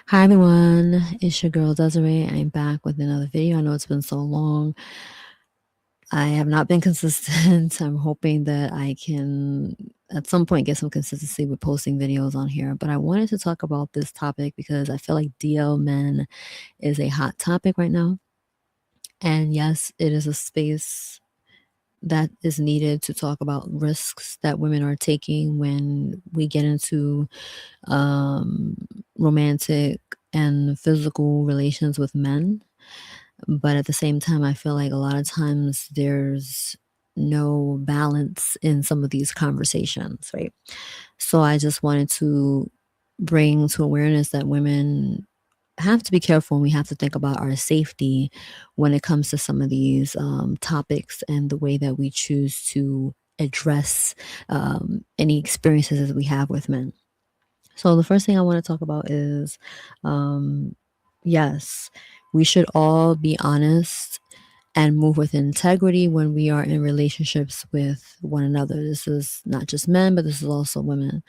Hi everyone, it's your girl Desiree. I'm back with another video. I know it's been so long. I have not been consistent. I'm hoping that I can at some point get some consistency with posting videos on here. But I wanted to talk about this topic because I feel like DL men is a hot topic right now. And yes, it is a space that is needed to talk about risks that women are taking when we get into um, romantic and physical relations with men. But at the same time, I feel like a lot of times there's no balance in some of these conversations, right? So I just wanted to bring to awareness that women have to be careful and we have to think about our safety when it comes to some of these topics and the way that we choose to address any experiences that we have with men. So the first thing I want to talk about is um, yes, we should all be honest and move with integrity when we are in relationships with one another. This is not just men, but this is also women.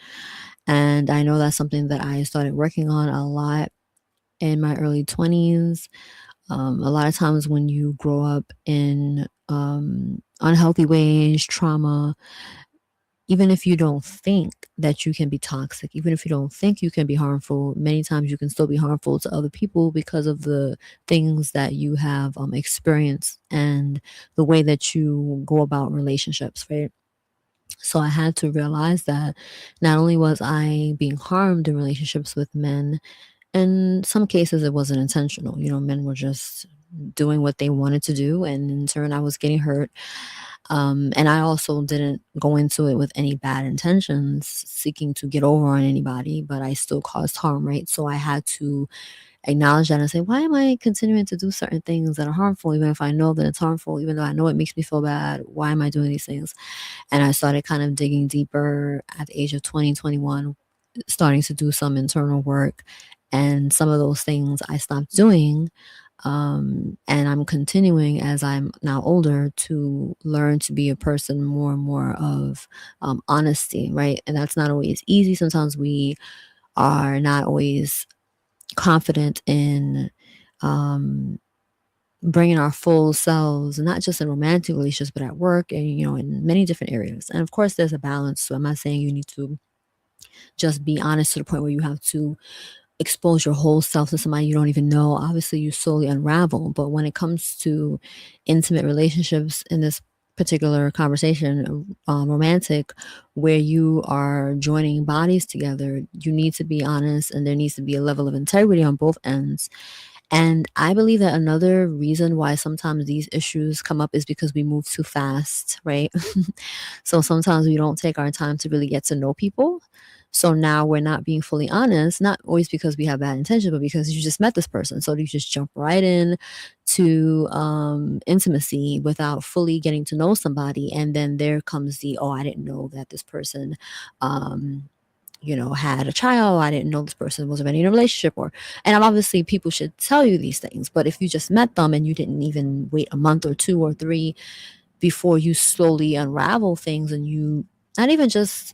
And I know that's something that I started working on a lot in my early 20s. A lot of times when you grow up in unhealthy ways, trauma, even if you don't think that you can be toxic, even if you don't think you can be harmful, many times you can still be harmful to other people because of the things that you have experienced and the way that you go about relationships, right? So I had to realize that not only was I being harmed in relationships with men, in some cases it wasn't intentional. Men were just doing what they wanted to do, and in turn I was getting hurt. And I also didn't go into it with any bad intentions, seeking to get over on anybody, but I still caused harm, right? So I had to acknowledge that and say, why am I continuing to do certain things that are harmful, even if I know that it's harmful, even though I know it makes me feel bad? Why am I doing these things? And I started kind of digging deeper at the age of 20, 21, starting to do some internal work. And some of those things I stopped doing. And I'm continuing as I'm now older to learn to be a person more and more of honesty, right? And that's not always easy. Sometimes we are not always confident in um, bringing our full selves, not just in romantic relationships, but at work and, in many different areas. And of course, there's a balance. So I'm not saying you need to just be honest to the point where you have to expose your whole self to somebody you don't even know. Obviously, you slowly unravel. But when it comes to intimate relationships in this particular conversation, romantic, where you are joining bodies together, you need to be honest and there needs to be a level of integrity on both ends. And I believe that another reason why sometimes these issues come up is because we move too fast, right? So sometimes we don't take our time to really get to know people. So now we're not being fully honest, not always because we have bad intention, but because you just met this person. So you just jump right in to intimacy without fully getting to know somebody. And then there comes the, oh, I didn't know that this person um, had a child. I didn't know this person was already in a relationship, and obviously people should tell you these things. But if you just met them and you didn't even wait a month or two or three before you slowly unravel things and you, not even just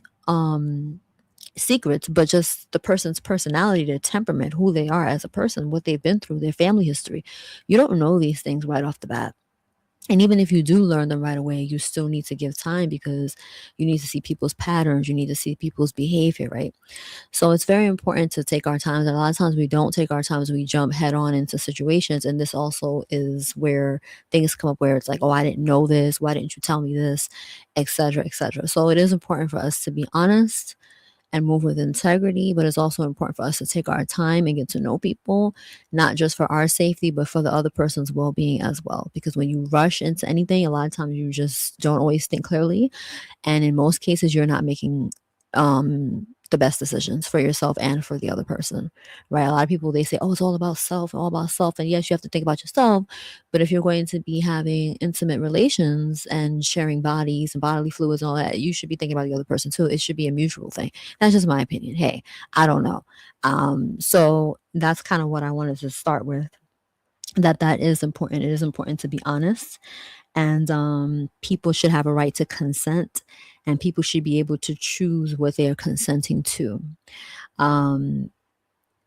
secrets, but just the person's personality, their temperament, who they are as a person, what they've been through, their family history, you don't know these things right off the bat. And even if you do learn them right away, you still need to give time because you need to see people's patterns. You need to see people's behavior, right? So it's very important to take our time. And a lot of times we don't take our time, we jump head on into situations. And this also is where things come up where it's like, oh, I didn't know this. Why didn't you tell me this? Et cetera, et cetera. So it is important for us to be honest and move with integrity, but it's also important for us to take our time and get to know people, not just for our safety, but for the other person's well being as well. Because when you rush into anything, a lot of times you just don't always think clearly. And in most cases, you're not making the best decisions for yourself and for the other person, right? A lot of people, they say, oh, it's all about self, all about self. And yes, you have to think about yourself. But if you're going to be having intimate relations and sharing bodies and bodily fluids and all that, you should be thinking about the other person too. It should be a mutual thing. That's just my opinion. Hey, I don't know. So that's kind of what I wanted to start with. That is important. It is important to be honest, and people should have a right to consent, and people should be able to choose what they are consenting to. Um,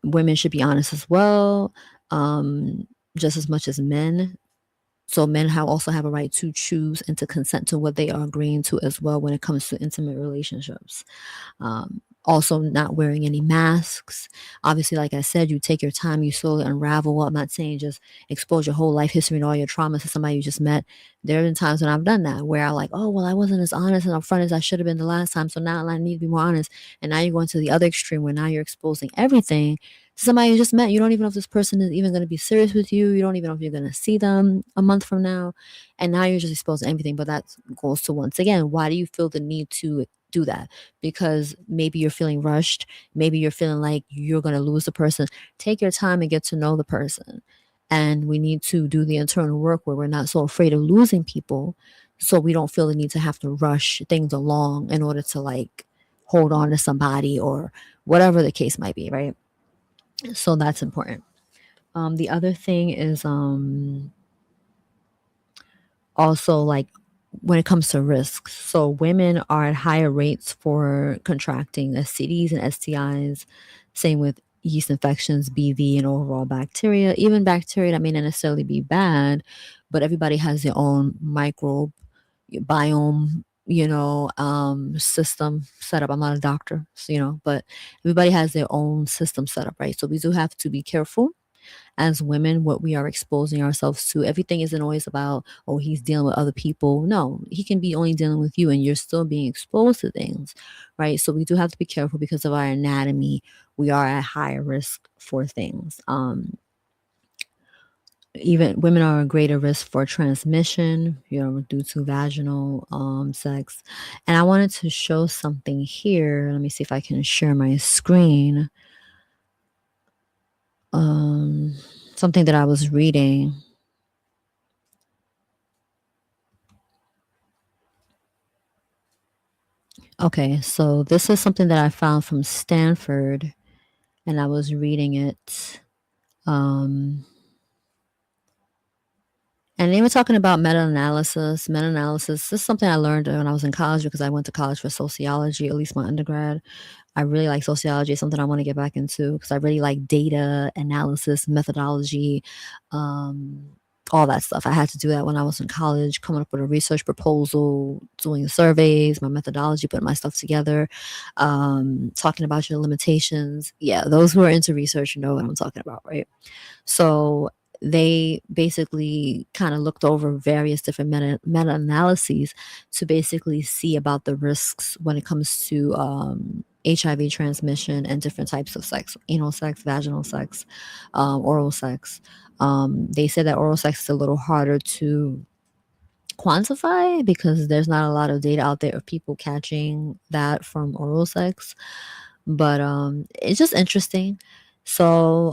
Women should be honest as well, just as much as men. So men also have a right to choose and to consent to what they are agreeing to as well when it comes to intimate relationships. Also, not wearing any masks. Obviously, like I said, you take your time, you slowly unravel. I'm not saying just expose your whole life history and all your traumas to somebody you just met. There have been times when I've done that where I like, oh, well, I wasn't as honest and upfront as I should have been the last time. So now I need to be more honest. And now you're going to the other extreme where now you're exposing everything to somebody you just met. You don't even know if this person is even going to be serious with you. You don't even know if you're going to see them a month from now. And now you're just exposing everything. But that goes to, once again, why do you feel the need to do that? Because maybe you're feeling rushed. Maybe you're feeling like you're going to lose the person. Take your time and get to know the person. And we need to do the internal work where we're not so afraid of losing people, so we don't feel the need to have to rush things along in order to like hold on to somebody or whatever the case might be, right? So that's important. The other thing is also like when it comes to risks. So women are at higher rates for contracting STDs and STIs. Same with yeast infections, BV, and overall bacteria. Even bacteria that may not necessarily be bad, but everybody has their own microbe biome, system set up. I'm not a doctor, so, but everybody has their own system set up, right? So we do have to be careful as women what we are exposing ourselves to. Everything isn't always about, oh, he's dealing with other people. No, he can be only dealing with you and you're still being exposed to things, right? So we do have to be careful because of our anatomy. We are at higher risk for things. Even women are a greater risk for transmission, due to vaginal sex. And I wanted to show something here. Let me see if I can share my screen. Something that I was reading. Okay, so this is something that I found from Stanford, and I was reading it. And they were talking about meta-analysis. Meta-analysis, this is something I learned when I was in college because I went to college for sociology, at least my undergrad. I really like sociology. It's something I want to get back into because I really like data analysis, methodology, all that stuff. I had to do that when I was in college, coming up with a research proposal, doing surveys, my methodology, putting my stuff together, talking about your limitations. Yeah, those who are into research know what I'm talking about, right? So they basically kind of looked over various different meta-analyses to basically see about the risks when it comes to HIV transmission and different types of sex, anal sex, vaginal sex, oral sex. They said that oral sex is a little harder to quantify because there's not a lot of data out there of people catching that from oral sex. But it's just interesting. So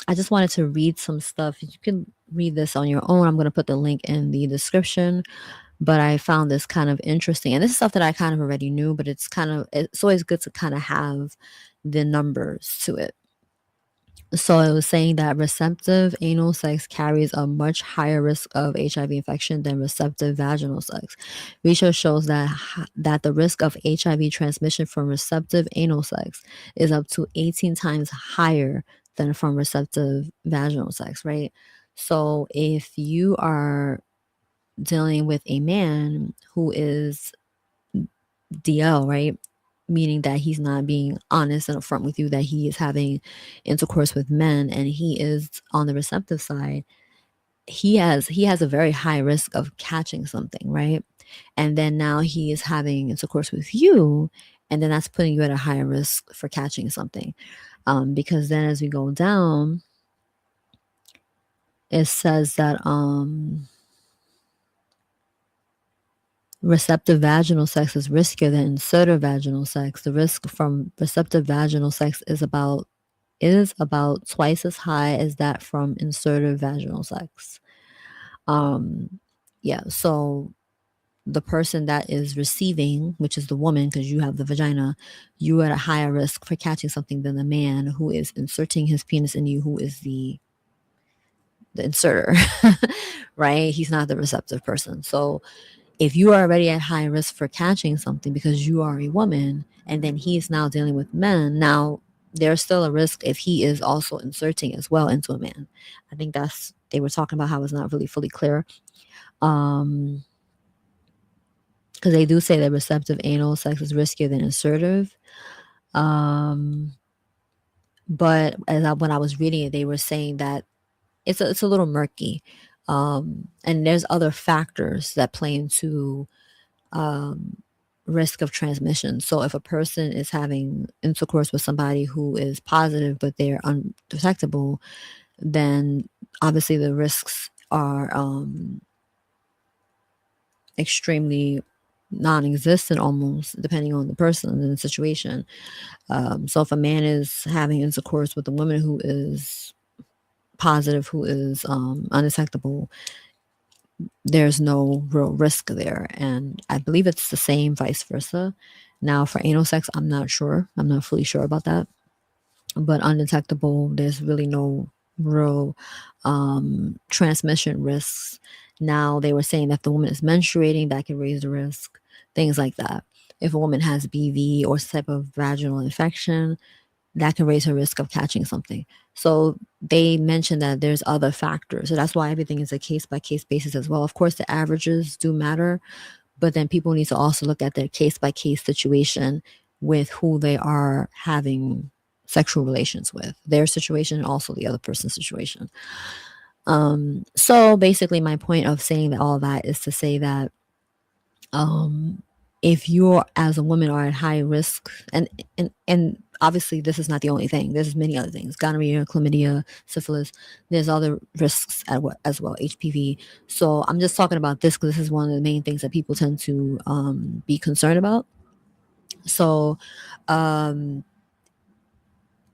I just wanted to read some stuff. You can read this on your own. I'm going to put the link in the description. But I found this kind of interesting. And this is stuff that I kind of already knew, but it's always good to kind of have the numbers to it. So it was saying that receptive anal sex carries a much higher risk of HIV infection than receptive vaginal sex. Research shows that the risk of HIV transmission from receptive anal sex is up to 18 times higher than from receptive vaginal sex, right? So if you are dealing with a man who is DL, right? Meaning that he's not being honest and upfront with you, that he is having intercourse with men and he is on the receptive side, he has a very high risk of catching something, right? And then now he is having intercourse with you, and then that's putting you at a higher risk for catching something. Because then as we go down, it says that receptive vaginal sex is riskier than insertive vaginal sex. The risk from receptive vaginal sex is about twice as high as that from insertive vaginal sex. Yeah, so the person that is receiving, which is the woman, because you have the vagina, you are at a higher risk for catching something than the man who is inserting his penis in you, who is the inserter, right? He's not the receptive person. So if you are already at high risk for catching something because you are a woman and then he's now dealing with men, now there's still a risk if he is also inserting as well into a man. I think they were talking about how it's not really fully clear. Um, because they do say that receptive anal sex is riskier than insertive. Um, but when I was reading it, they were saying that it's a little murky. And there's other factors that play into um, risk of transmission. So if a person is having intercourse with somebody who is positive but they're undetectable, then obviously the risks are extremely non-existent almost, depending on the person and the situation. So if a man is having intercourse with a woman who is positive, who is undetectable, there's no real risk there. And I believe it's the same vice versa. Now, for anal sex, I'm not sure. I'm not fully sure about that. But undetectable, there's really no real transmission risks. Now, they were saying that if the woman is menstruating, that can raise the risk, things like that. If a woman has BV or some type of vaginal infection, that can raise her risk of catching something. So they mentioned that there's other factors. So that's why everything is a case by case basis as well. Of course, the averages do matter, but then people need to also look at their case by case situation with who they are having sexual relations with, their situation and also the other person's situation. So basically, my point of saying that all that is to say that if you as a woman are at high risk, and obviously this is not the only thing, there's many other things: gonorrhea, chlamydia, syphilis. There's other risks as well, HPV. So I'm just talking about this because this is one of the main things that people tend to be concerned about. So um,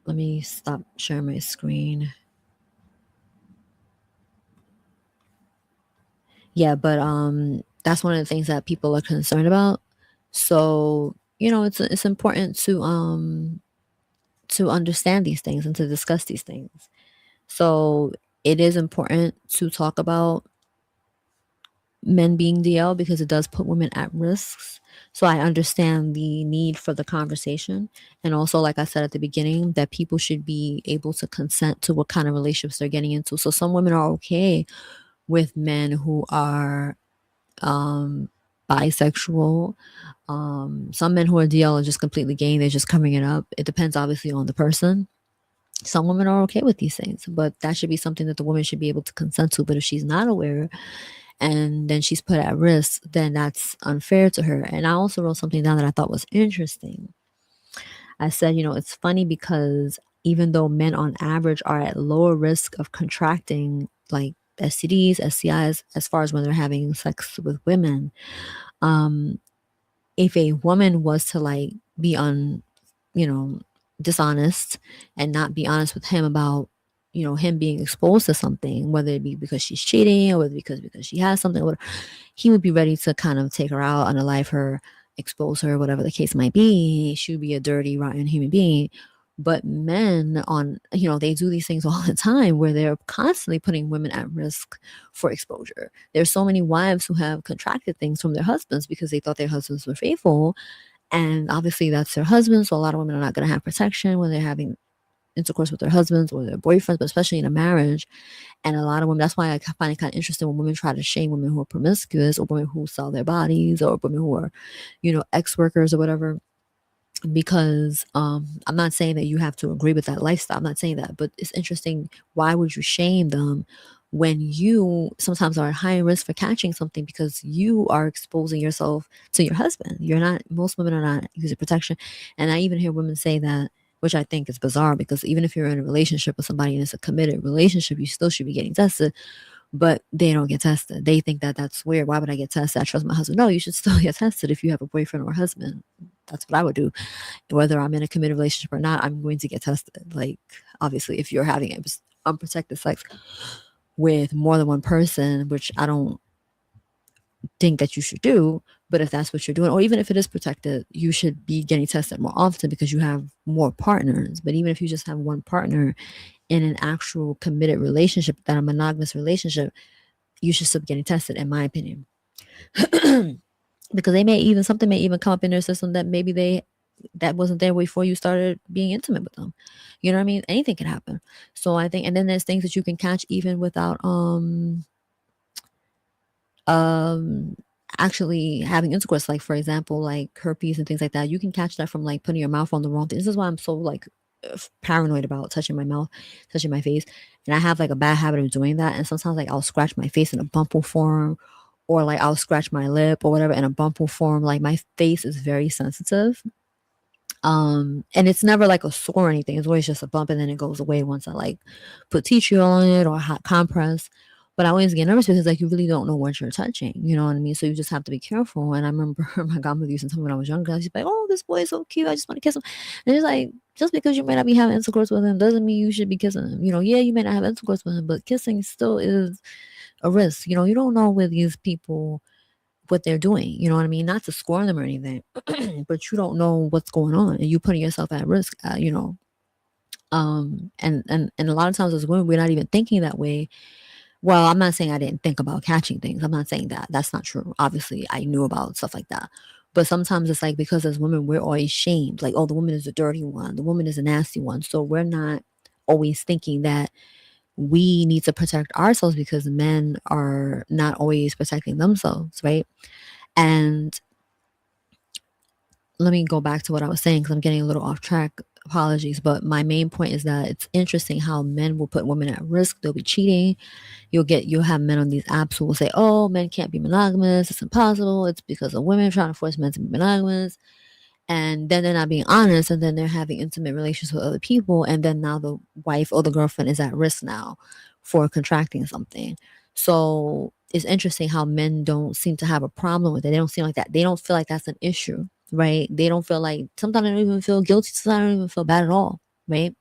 let me stop sharing my screen. Yeah, but that's one of the things that people are concerned about. So it's important to understand these things and to discuss these things. So it is important to talk about men being DL because it does put women at risks. So I understand the need for the conversation. And also, like I said at the beginning, that people should be able to consent to what kind of relationships they're getting into. So some women are okay with men who are bisexual. Some men who are DL are just completely gay. They're just covering it up. It depends obviously on the person. Some women are okay with these things, but that should be something that the woman should be able to consent to. But if she's not aware and then she's put at risk, then that's unfair to her. And I also wrote something down that I thought was interesting. I said, it's funny because even though men on average are at lower risk of contracting like STDs, STIs, as far as when they're having sex with women, if a woman was to like be you know, dishonest and not be honest with him about, him being exposed to something, whether it be because she's cheating or whether because she has something, whatever, he would be ready to kind of take her out, unalive her, expose her, whatever the case might be. She would be a dirty, rotten human being. But men they do these things all the time where they're constantly putting women at risk for exposure. There's so many wives who have contracted things from their husbands because they thought their husbands were faithful. And obviously that's their husband. So a lot of women are not going to have protection when they're having intercourse with their husbands or their boyfriends, but especially in a marriage. And a lot of women, that's why I find it kind of interesting when women try to shame women who are promiscuous or women who sell their bodies or women who are, ex workers or whatever. Because I'm not saying that you have to agree with that lifestyle. I'm not saying that, but it's interesting. Why would you shame them when you sometimes are at high risk for catching something because you are exposing yourself to your husband? Most women are not using protection. And I even hear women say that, which I think is bizarre because even if you're in a relationship with somebody and it's a committed relationship, you still should be getting tested. But they don't get tested. They think that that's weird. Why would I get tested? I trust my husband. No, you should still get tested if you have a boyfriend or a husband. That's what I would do. Whether I'm in a committed relationship or not, I'm going to get tested. Like, obviously, if you're having unprotected sex with more than one person, which I don't think that you should do, but if that's what you're doing, or even if it is protected, you should be getting tested more often because you have more partners. But even if you just have one partner in an actual committed relationship, that a monogamous relationship, you should still be getting tested, in my opinion. Because something may even come up in their system that maybe they that wasn't there before you started being intimate with them. You know what I mean? Anything can happen. So I think, and then there's things that you can catch even without um actually having intercourse, like for example, like herpes and things like that. You can catch that from like putting your mouth on the wrong thing. This is why I'm so like paranoid about touching my mouth, touching my face. And I have like a bad habit of doing that, and sometimes like I'll scratch my face in a bump will form, or like I'll scratch my lip or whatever and a bump will form. Like my face is very sensitive. And it's never like a sore or anything. It's always just a bump and then it goes away once I like put tea tree oil on it or hot compress. But I always get nervous because like you really don't know what you're touching. You know what I mean? So you just have to be careful. And I remember my godmother used to tell me when I was younger, I was like, "Oh, this boy is so cute. I just want to kiss him." And it's like, just because you may not be having intercourse with him doesn't mean you should be kissing him. You know, yeah, you may not have intercourse with him, but kissing still is a risk. You know, you don't know with these people what they're doing. You know what I mean? Not to scorn them or anything, but you don't know what's going on, and you putting yourself at risk. You know, and a lot of times as women, we're not even thinking that way. Well, I'm not saying I didn't think about catching things. I'm not saying that. That's not true. Obviously, I knew about stuff like that. But sometimes it's like because as women, we're always shamed. Like, oh, the woman is a dirty one. The woman is a nasty one. So we're not always thinking that we need to protect ourselves because men are not always protecting themselves, right? And let me go back to what I was saying because I'm getting a little off track. Apologies. But my main point is that it's interesting how men will put women at risk. They'll be cheating. You'll have men on these apps who will say, "Oh, men can't be monogamous. It's impossible. It's because of women trying to force men to be monogamous." And then they're not being honest, and then they're having intimate relations with other people, and then now the wife or the girlfriend is at risk now for contracting something. So it's interesting how men don't seem to have a problem with it. They don't seem like that. They don't feel like that's an issue, right? They don't feel like, sometimes they don't even feel guilty, sometimes they don't even feel bad at all, right?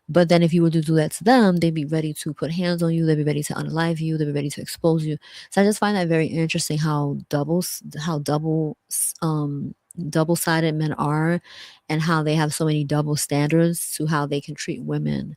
But then if you were to do that to them, they'd be ready to put hands on you. They'd be ready to unalive you. They'd be ready to expose you. So I just find that very interesting how double-sided men are, and how they have so many double standards to how they can treat women.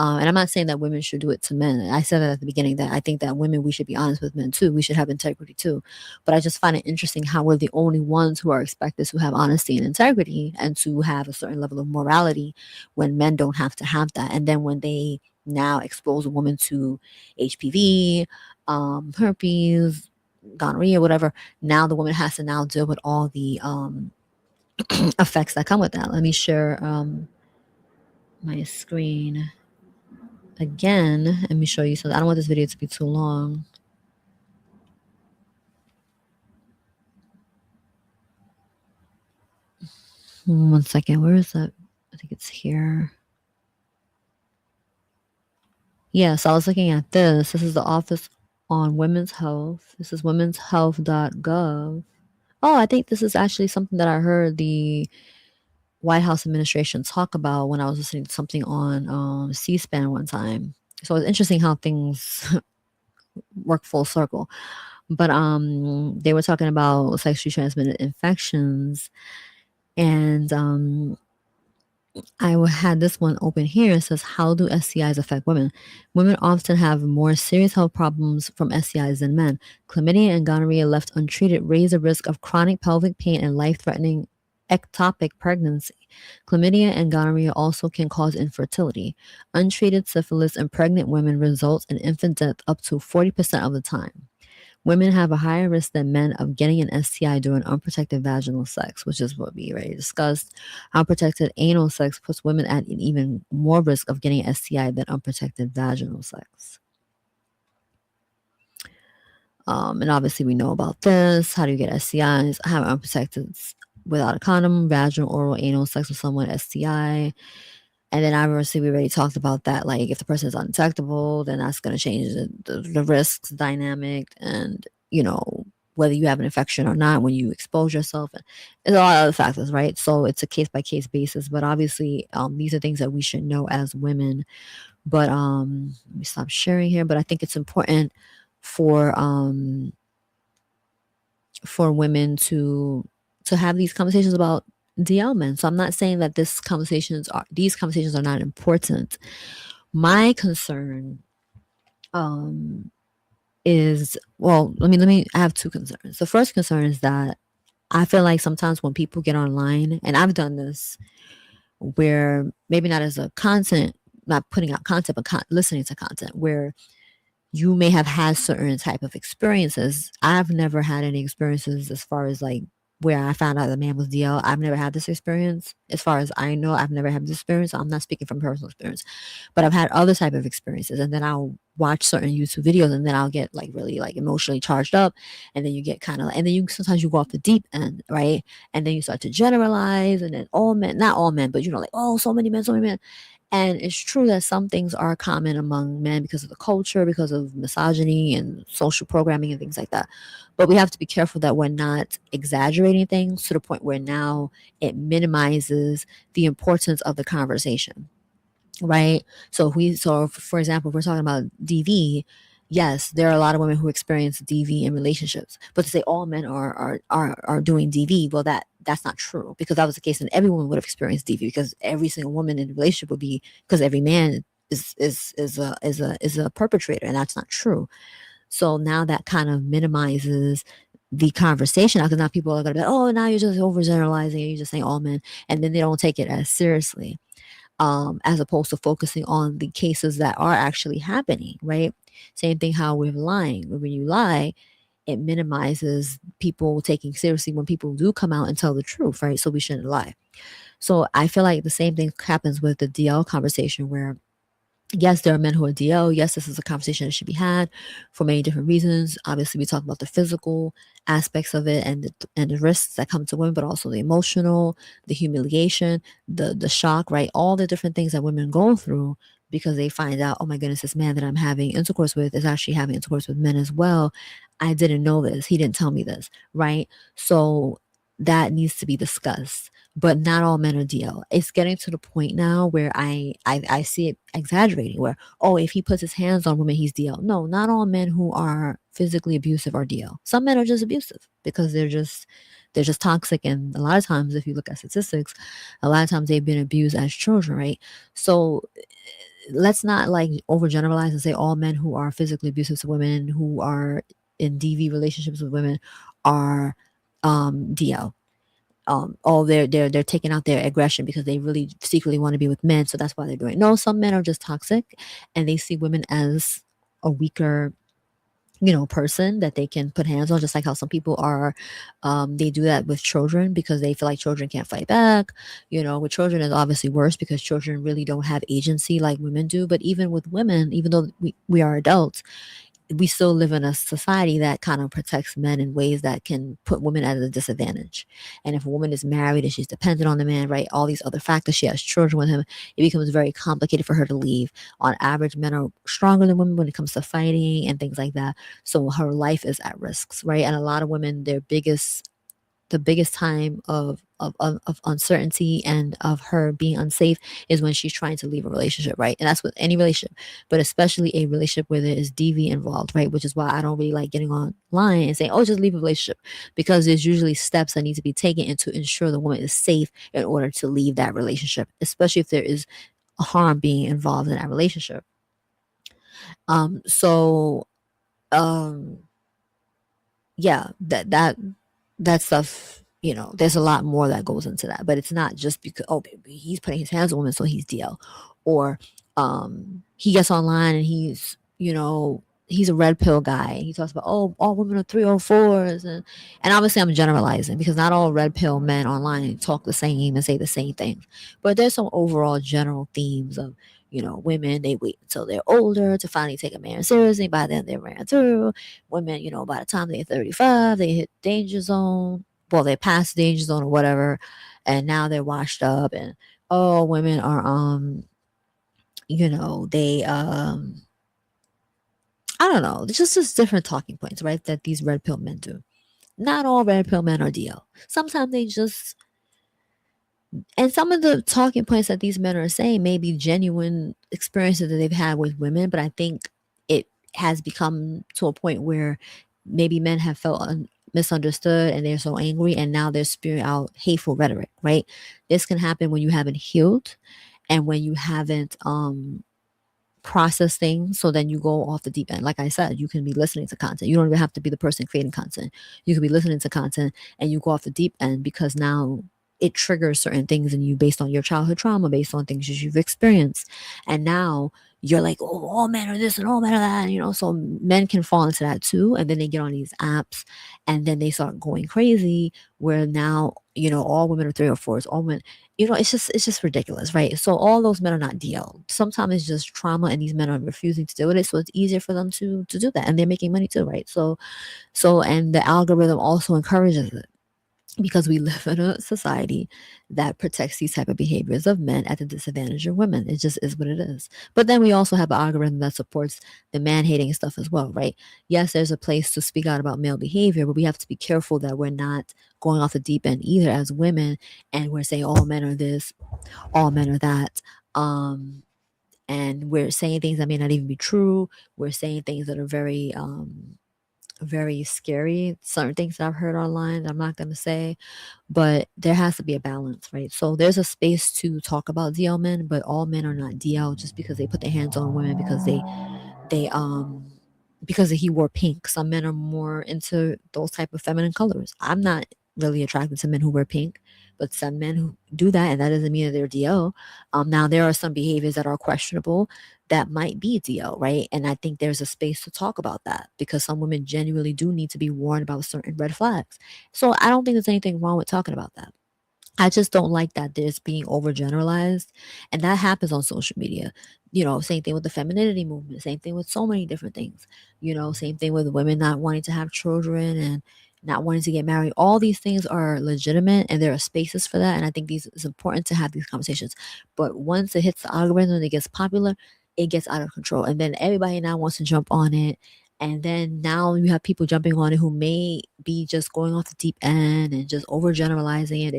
And I'm not saying that women should do it to men. I said that at the beginning, that I think that women, we should be honest with men too. We should have integrity too. But I just find it interesting how we're the only ones who are expected to have honesty and integrity and to have a certain level of morality when men don't have to have that. And then when they now expose a woman to HPV, herpes, gonorrhea, whatever, now the woman has to now deal with all the effects that come with that. Let me share my screen again. Let me show you something. I don't want this video to be too long. One second. Where is that? I think it's here. Yes, I was looking at this. This is the Office on Women's Health. This is womenshealth.gov. Oh, I think this is actually something that I heard the White House administration talk about when I was listening to something on C-SPAN one time. So it's interesting how things work full circle. But they were talking about sexually transmitted infections, and I had this one open here. It says, how do STIs affect women? Women often have more serious health problems from STIs than men. Chlamydia and gonorrhea left untreated raise the risk of chronic pelvic pain and life-threatening ectopic pregnancy. Chlamydia and gonorrhea also can cause infertility. Untreated syphilis in pregnant women results in infant death up to 40% of the time. Women have a higher risk than men of getting an STI during unprotected vaginal sex, which is what we already discussed. Unprotected anal sex puts women at an even more risk of getting an STI than unprotected vaginal sex. And obviously, we know about this. How do you get STIs? Have unprotected without a condom, vaginal, oral, anal sex with someone, STI. And then obviously we already talked about that. Like if the person is undetectable, then that's going to change the risks dynamic, and whether you have an infection or not when you expose yourself, and there's a lot of other factors, right? So it's a case by case basis. But obviously, these are things that we should know as women. But let me stop sharing here. But I think it's important for women to have these conversations about DL men. So I'm not saying that these conversations are not important. My concern is, well, let me I have two concerns. The first concern is that I feel like sometimes when people get online, and I've done this, where maybe not as a content, not putting out content, but listening to content, where you may have had certain type of experiences. I've never had any experiences as far as like where I found out the man was DL. I've never had this experience. As far as I know, I've never had this experience. I'm not speaking from personal experience, but I've had other type of experiences. And then I'll watch certain YouTube videos, and then I'll get like really like emotionally charged up, and then you get kind of, and then you sometimes you go off the deep end, right? And then you start to generalize, and then all men, not all men, but like, oh, so many men, so many men. And it's true that some things are common among men because of the culture, because of misogyny and social programming and things like that. But we have to be careful that we're not exaggerating things to the point where now it minimizes the importance of the conversation, right? So for example, if we're talking about DV, yes, there are a lot of women who experience DV in relationships, but to say all men are doing DV, well, that's not true, because that was the case, and every woman would have experienced DV, because every single woman in a relationship would be, because every man is a perpetrator, and that's not true. So now that kind of minimizes the conversation, because now people are gonna be like, oh, now you're just overgeneralizing, you're just saying all men, and then they don't take it as seriously, as opposed to focusing on the cases that are actually happening, right? Same thing how with lying. When you lie, it minimizes people taking seriously when people do come out and tell the truth, right? So we shouldn't lie. So I feel like the same thing happens with the DL conversation, where yes, there are men who are DL. Yes, this is a conversation that should be had for many different reasons. Obviously, we talk about the physical aspects of it, and the risks that come to women, but also the emotional, the humiliation, the shock, right? All the different things that women go through because they find out, oh my goodness, this man that I'm having intercourse with is actually having intercourse with men as well. I didn't know this. He didn't tell me this, right? So that needs to be discussed, but not all men are DL. It's getting to the point now where I see it exaggerating, where, oh, if he puts his hands on women, he's DL. No, not all men who are physically abusive are DL. Some men are just abusive because they're just toxic, and a lot of times, if you look at statistics, a lot of times they've been abused as children, right? So let's not like overgeneralize and say all men who are physically abusive to women, who are in DV relationships with women, are DL. Oh, they're taking out their aggression because they really secretly want to be with men, so that's why they're doing it. No, some men are just toxic, and they see women as a weaker, person that they can put hands on, just like how some people are, they do that with children because they feel like children can't fight back. With children is obviously worse because children really don't have agency like women do. But even with women, even though we are adults, we still live in a society that kind of protects men in ways that can put women at a disadvantage. And if a woman is married and she's dependent on the man, right, all these other factors, she has children with him, it becomes very complicated for her to leave. On average, men are stronger than women when it comes to fighting and things like that. So her life is at risks, right? And a lot of women, the biggest time of uncertainty and of her being unsafe is when she's trying to leave a relationship, right? And that's with any relationship, but especially a relationship where there is DV involved, right? Which is why I don't really like getting online and saying, oh, just leave a relationship, because there's usually steps that need to be taken and to ensure the woman is safe in order to leave that relationship, especially if there is harm being involved in that relationship. So um yeah, that stuff, there's a lot more that goes into that, but it's not just because, oh, baby, he's putting his hands on women, so he's DL, or he gets online and he's a red pill guy. He talks about, oh, all women are 304s, and obviously I'm generalizing because not all red pill men online talk the same and say the same things, but there's some overall general themes of, women, they wait until they're older to finally take a man seriously. By then they ran through. Women, by the time they're 35, they hit danger zone. Well, they passed the danger zone or whatever, and now they're washed up. And oh, women are they I don't know. It's just different talking points, right? That these red pill men do. Not all red pill men are DL. Sometimes they just, and some of the talking points that these men are saying may be genuine experiences that they've had with women, but I think it has become to a point where maybe men have felt misunderstood, and they're so angry, and now they're spewing out hateful rhetoric, right? This can happen when you haven't healed, and when you haven't process things, so then you go off the deep end. Like I said, you can be listening to content. You don't even have to be the person creating content. You could be listening to content and you go off the deep end because now it triggers certain things in you based on your childhood trauma, based on things that you've experienced. And now you're like, oh, all men are this and all men are that, so men can fall into that too. And then they get on these apps and then they start going crazy where now, all women are three or fours, all men, it's just ridiculous, right? So all those men are not DL. Sometimes it's just trauma and these men are refusing to deal with it. So it's easier for them to do that. And they're making money too, right? So and the algorithm also encourages it because we live in a society that protects these type of behaviors of men at the disadvantage of women. It just is what it is. But then we also have an algorithm that supports the man hating stuff as well, right? Yes, there's a place to speak out about male behavior, but we have to be careful that we're not going off the deep end either as women and we're saying all men are this, all men are that. And we're saying things that may not even be true. We're saying things that are very scary. Certain things that I've heard online that I'm not going to say, but there has to be a balance, right? So there's a space to talk about DL men, but all men are not DL just because they put their hands on women they because he wore pink. Some men are more into those type of feminine colors. I'm not really attracted to men who wear pink, but some men who do that, and that doesn't mean that they're DL. Now there are some behaviors that are questionable that might be DL, right? And I think there's a space to talk about that because some women genuinely do need to be warned about certain red flags. So I don't think there's anything wrong with talking about that. I just don't like that there's being overgeneralized, and that happens on social media. Same thing with the femininity movement, same thing with so many different things. Same thing with women not wanting to have children and not wanting to get married. All these things are legitimate and there are spaces for that. And I think it's important to have these conversations. But once it hits the algorithm and it gets popular, it gets out of control. And then everybody now wants to jump on it, and then now you have people jumping on it who may be just going off the deep end and just overgeneralizing it.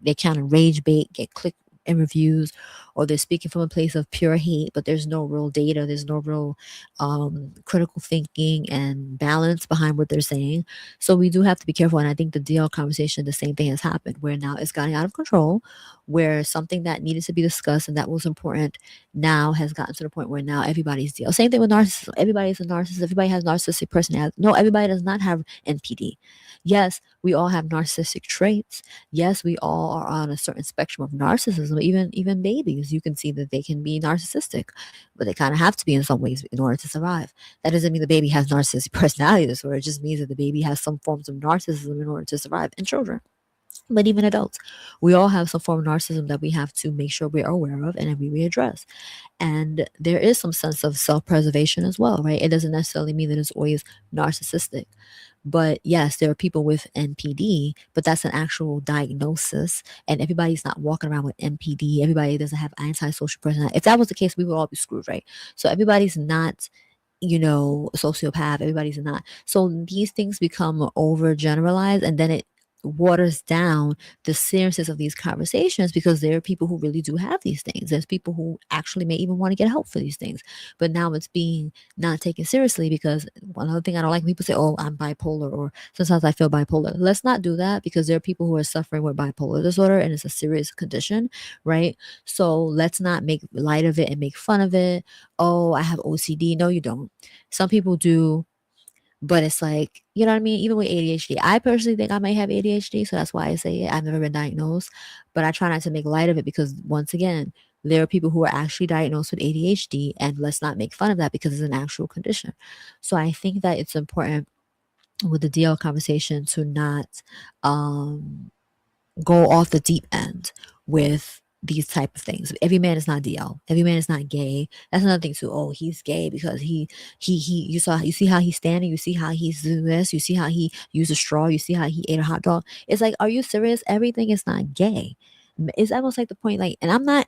They kind of rage bait, get click and reviews, or they're speaking from a place of pure hate, but there's no real data, there's no real critical thinking and balance behind what they're saying. So we do have to be careful. And I think the DL conversation, the same thing has happened where now it's gotten out of control, where something that needed to be discussed and that was important now has gotten to the point where now everybody's DL. Same thing with narcissism. Everybody's a narcissist. Everybody has narcissistic personality. No, everybody does not have NPD. Yes, we all have narcissistic traits. Yes, we all are on a certain spectrum of narcissism. Even babies, you can see that they can be narcissistic, but they kind of have to be in some ways in order to survive. That doesn't mean the baby has narcissistic personality disorder. It just means that the baby has some forms of narcissism in order to survive. In children, but even adults, we all have some form of narcissism that we have to make sure we're aware of and we address. And there is some sense of self-preservation as well, right? It doesn't necessarily mean that it's always narcissistic. But yes, there are people with NPD, but that's an actual diagnosis. And everybody's not walking around with NPD. Everybody doesn't have antisocial personality. If that was the case, we would all be screwed, right? So everybody's not a sociopath. Everybody's not. So these things become overgeneralized, and then it waters down the seriousness of these conversations because there are people who really do have these things. There's people who actually may even want to get help for these things. But now it's being not taken seriously because one other thing I don't like, people say, oh, I'm bipolar, or sometimes I feel bipolar. Let's not do that because there are people who are suffering with bipolar disorder and it's a serious condition, right? So let's not make light of it and make fun of it. Oh, I have OCD. No, you don't. Some people do, but it's like, you know what I mean? Even with ADHD, I personally think I might have ADHD. So that's why I say it. I've never been diagnosed, but I try not to make light of it because once again, there are people who are actually diagnosed with ADHD, and let's not make fun of that because it's an actual condition. So I think that it's important with the DL conversation to not um, go off the deep end with these type of things. Every man is not DL. Every man is not gay. That's another thing too. Oh, he's gay because he you see how he's standing, you see how he's doing this, you see how he used a straw, you see how he ate a hot dog. It's like, are you serious? Everything is not gay. It's almost like the point, like, and I'm not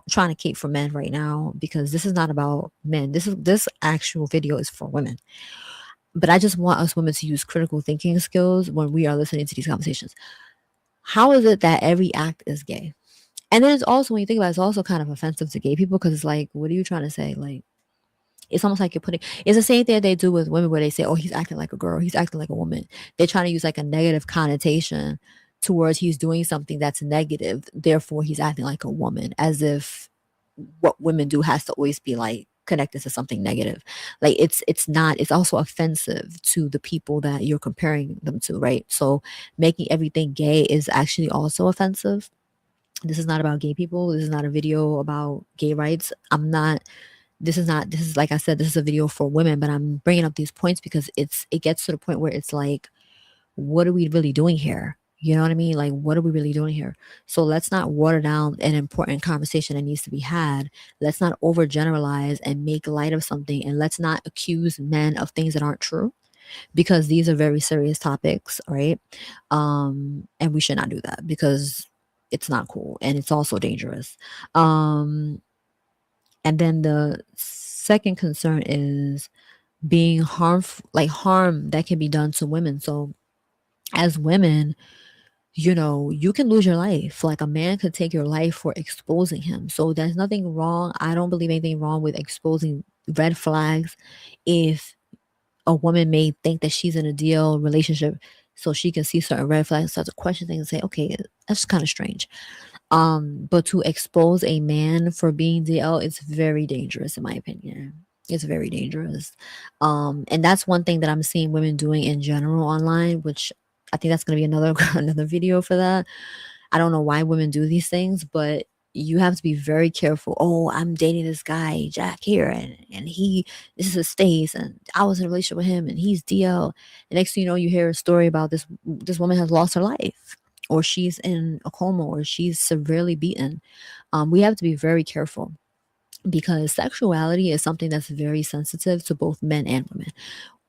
trying to cape for men right now because this is not about men. This actual video is for women. But I just want us women to use critical thinking skills when we are listening to these conversations. How is it that every act is gay? And then it's also, when you think about it, it's also kind of offensive to gay people because it's like, what are you trying to say? Like, it's almost like it's the same thing they do with women where they say, oh, he's acting like a girl, he's acting like a woman. They're trying to use like a negative connotation towards he's doing something that's negative, therefore he's acting like a woman, as if what women do has to always be like connected to something negative. Like it's not, it's also offensive to the people that you're comparing them to, right? So making everything gay is actually also offensive. This is not about gay people. This is not a video about gay rights. I'm not, this is not, this is, like I said, this is a video for women, but I'm bringing up these points because it gets to the point where it's like, what are we really doing here? You know what I mean? Like, what are we really doing here? So let's not water down an important conversation that needs to be had. Let's not overgeneralize and make light of something. And let's not accuse men of things that aren't true, because these are very serious topics, right? And we should not do that because it's not cool and it's also dangerous. Um, and then the second concern is being harmful, like harm that can be done to women. So as women, you know, you can lose your life. Like a man could take your life for exposing him. So there's nothing wrong. I don't believe anything wrong with exposing red flags. If a woman may think that she's in a deal relationship, so she can see certain red flags, start to question things and say, okay, that's kind of strange. But to expose a man for being DL is very dangerous, in my opinion. It's very dangerous. And that's one thing that I'm seeing women doing in general online, which I think that's gonna be another another video for that. I don't know why women do these things, but you have to be very careful. Oh, I'm dating this guy, Jack here, and he, this is his stays, and I was in a relationship with him and he's DL. The next thing you know, you hear a story about this woman has lost her life, or she's in a coma, or she's severely beaten. We have to be very careful because sexuality is something that's very sensitive to both men and women.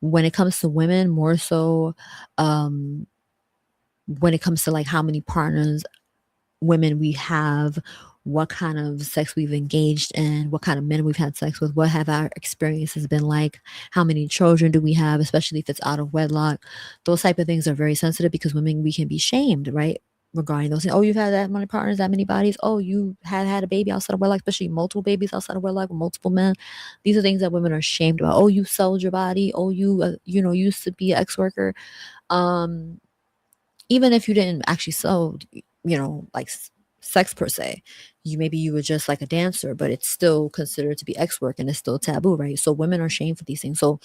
When it comes to women, more so, um, when it comes to like how many partners women we have, what kind of sex we've engaged in, what kind of men we've had sex with, what have our experiences been like, how many children do we have, especially if it's out of wedlock. Those type of things are very sensitive because women, we can be shamed, right? Regarding those things. Oh, you've had that many partners, that many bodies. Oh, you had a baby outside of wedlock, especially multiple babies outside of wedlock with multiple men. These are things that women are shamed about. Oh, you sold your body. Oh, you, you know, used to be an ex-worker. Um, Even if you didn't actually sell, you know, like sex per se, maybe you were just like a dancer, but it's still considered to be X work and it's still taboo, right? So women are shamed for these things. So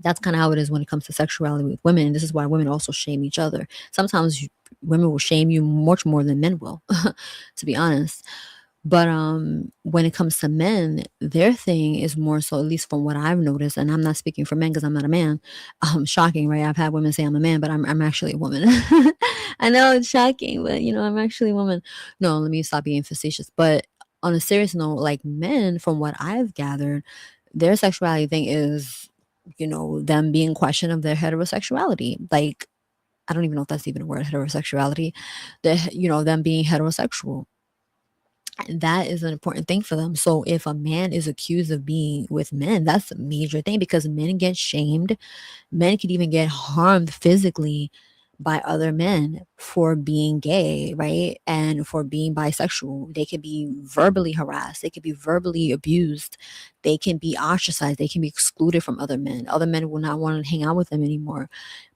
that's kind of how it is when it comes to sexuality with women. And this is why women also shame each other. Sometimes women will shame you much more than men will, to be honest. But when it comes to men, their thing is more so, at least from what I've noticed, and I'm not speaking for men because I'm not a man. Shocking, right? I've had women say I'm a man, but I'm actually a woman. I know it's shocking, but you know, I'm actually a woman. No, let me stop being facetious. But on a serious note, like men, from what I've gathered, their sexuality thing is, you know, them being questioned of their heterosexuality. Like, I don't even know if that's even a word, heterosexuality. You know, them being heterosexual, that is an important thing for them. So if a man is accused of being with men, that's a major thing because men get shamed. Men could even get harmed physically by other men for being gay, right? And for being bisexual. They could be verbally harassed. They could be verbally abused. They can be ostracized. They can be excluded from other men. Other men will not want to hang out with them anymore.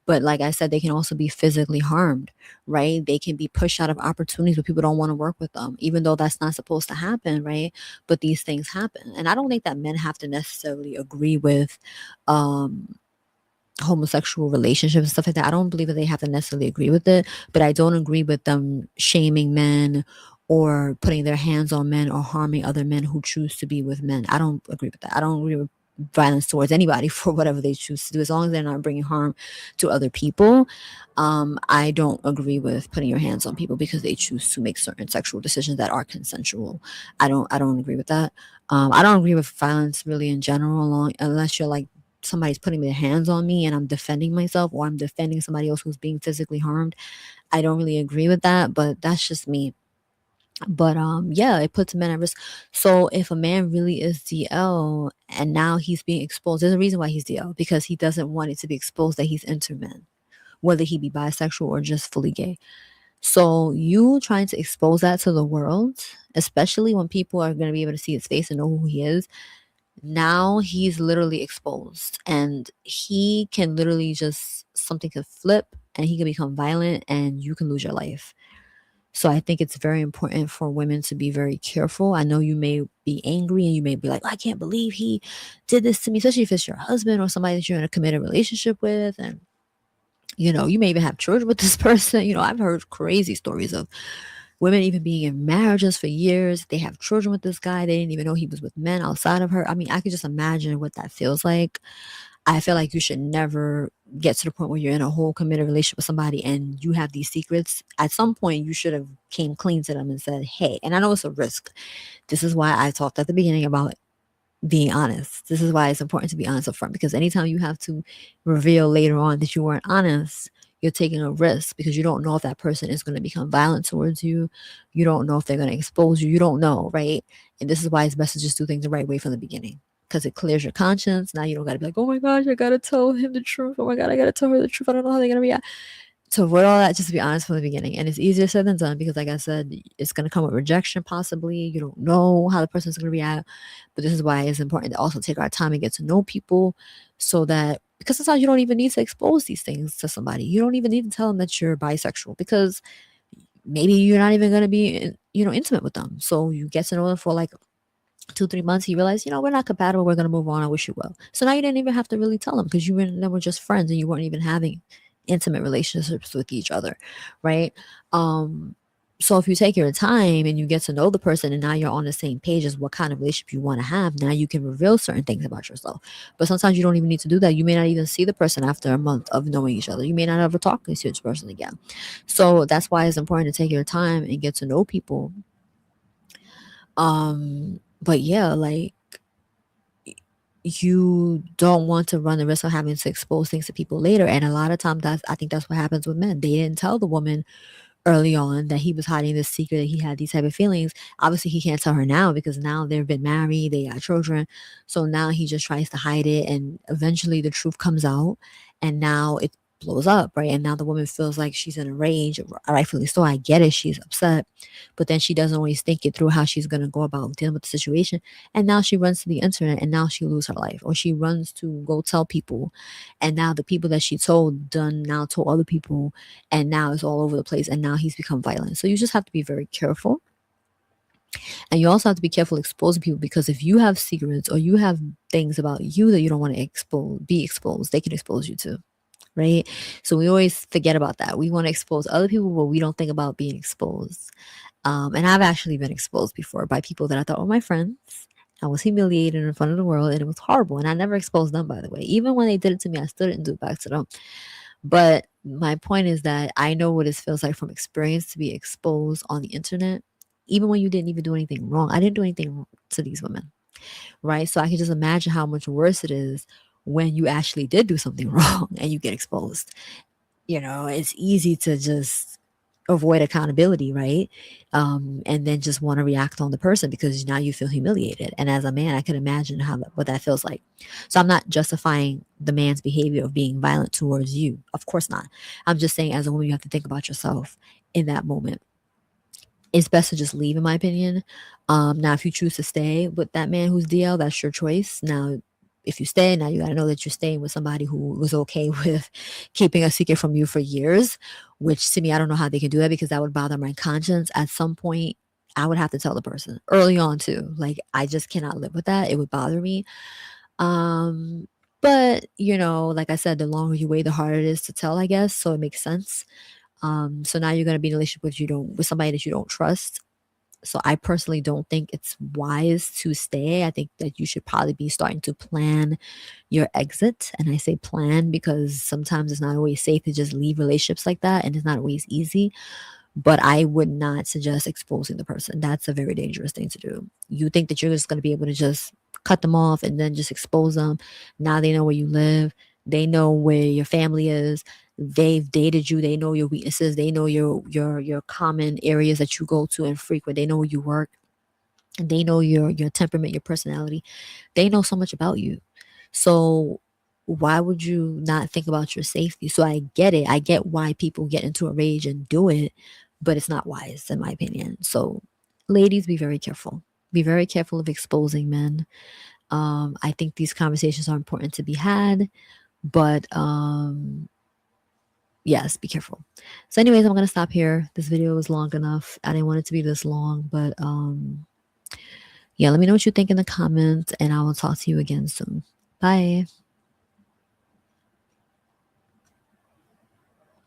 But like I said, they can also be physically harmed, right? They can be pushed out of opportunities where people don't want to work with them, even though that's not supposed to happen, right? But these things happen. And I don't think that men have to necessarily agree with um homosexual relationships and stuff like that. I don't believe that they have to necessarily agree with it, but I don't agree with them shaming men or putting their hands on men or harming other men who choose to be with men. I don't agree with that. I don't agree with violence towards anybody for whatever they choose to do, as long as they're not bringing harm to other people. I don't agree with putting your hands on people because they choose to make certain sexual decisions that are consensual. I don't agree with that. I don't agree with violence really in general, unless you're like somebody's putting their hands on me and I'm defending myself, or I'm defending somebody else who's being physically harmed. I don't really agree with that, but that's just me. But yeah, it puts men at risk. So if a man really is DL and now he's being exposed, there's a reason why he's DL, because he doesn't want it to be exposed that he's into men, whether he be bisexual or just fully gay. So you trying to expose that to the world, especially when people are going to be able to see his face and know who he is, now he's literally exposed and he can literally just, something could flip and he can become violent and you can lose your life. So I think it's very important for women to be very careful. I know you may be angry and you may be like, I can't believe he did this to me, especially if it's your husband or somebody that you're in a committed relationship with. And, you may even have children with this person. I've heard crazy stories of women even being in marriages for years. They have children with this guy. They didn't even know he was with men outside of her. I mean, I could just imagine what that feels like. I feel like you should never get to the point where you're in a whole committed relationship with somebody and you have these secrets. At some point, you should have came clean to them and said, hey, and I know it's a risk. This is why I talked at the beginning about being honest. This is why it's important to be honest up front, because anytime you have to reveal later on that you weren't honest, you're taking a risk because you don't know if that person is going to become violent towards you. You don't know if they're going to expose you. You don't know, right? And this is why it's best to just do things the right way from the beginning, because it clears your conscience. Now you don't got to be like, oh my gosh, I got to tell him the truth. Oh my God, I got to tell her the truth. I don't know how they're going to react. To avoid all that, just to be honest from the beginning. And it's easier said than done because, like I said, it's going to come with rejection possibly. You don't know how the person's going to react. But this is why it's important to also take our time and get to know people, so that, because sometimes you don't even need to expose these things to somebody. You don't even need to tell them that you're bisexual, because maybe you're not even going to be, intimate with them. So you get to know them for like 2-3 months. You realize, we're not compatible. We're going to move on. I wish you well. So now you didn't even have to really tell them, because you and them were just friends and you weren't even having intimate relationships with each other, right? So if you take your time and you get to know the person, and now you're on the same page as what kind of relationship you want to have, now you can reveal certain things about yourself. But sometimes you don't even need to do that. You may not even see the person after a month of knowing each other. You may not ever talk to each person again. So that's why it's important to take your time and get to know people. But yeah, like, you don't want to run the risk of having to expose things to people later. And a lot of times, I think that's what happens with men. They didn't tell the woman early on that he was hiding this secret, that he had these type of feelings. Obviously, he can't tell her now because now they've been married, they got children. So now he just tries to hide it, and eventually the truth comes out, and now it blows up, right? And now the woman feels like she's in a rage, rightfully so. I get it, she's upset, but then she doesn't always think it through how she's going to go about dealing with the situation. And now she runs to the internet, and now she loses her life, or she runs to go tell people, and now the people that she told done now told other people, and now it's all over the place, and now he's become violent. So you just have to be very careful. And you also have to be careful exposing people, because if you have secrets or you have things about you that you don't want to be exposed, they can expose you too, right? So we always forget about that. We want to expose other people, but we don't think about being exposed. And I've actually been exposed before by people that I thought were my friends. I was humiliated in front of the world, and it was horrible. And I never exposed them, by the way. Even when they did it to me, I still didn't do it back to them. But my point is that I know what it feels like from experience to be exposed on the internet, even when you didn't even do anything wrong. I didn't do anything wrong to these women, right? So I can just imagine how much worse it is when you actually did do something wrong and you get exposed. It's easy to just avoid accountability, right? And then just want to react on the person because now you feel humiliated. And as a man, I can imagine what that feels like. So I'm not justifying the man's behavior of being violent towards you. Of course not. I'm just saying, as a woman, you have to think about yourself in that moment. It's best to just leave, in my opinion. Now, if you choose to stay with that man who's DL, that's your choice. Now, if you stay, now you got to know that you're staying with somebody who was okay with keeping a secret from you for years, which to me, I don't know how they can do that, because that would bother my conscience. At some point, I would have to tell the person early on too. Like, I just cannot live with that. It would bother me. Um, but like I said, the longer you wait, the harder it is to tell, I guess. So it makes sense. So now you're gonna be in a relationship with somebody that you don't trust. So I personally don't think it's wise to stay. I think that you should probably be starting to plan your exit. And I say plan because sometimes it's not always safe to just leave relationships like that, and it's not always easy. But I would not suggest exposing the person. That's a very dangerous thing to do. You think that you're just going to be able to just cut them off and then just expose them. Now they know where you live. They know where your family is. They've dated you. They know your weaknesses. They know your common areas that you go to and frequent. They know where you work. And they know your temperament, your personality. They know so much about you. So why would you not think about your safety? So I get it. I get why people get into a rage and do it, but it's not wise, in my opinion. So, ladies, be very careful. Be very careful of exposing men. I think these conversations are important to be had, but Yes, be careful. So anyways, I'm gonna stop here. This video was long enough. I didn't want it to be this long, but yeah, let me know what you think in the comments, and I will talk to you again soon. Bye.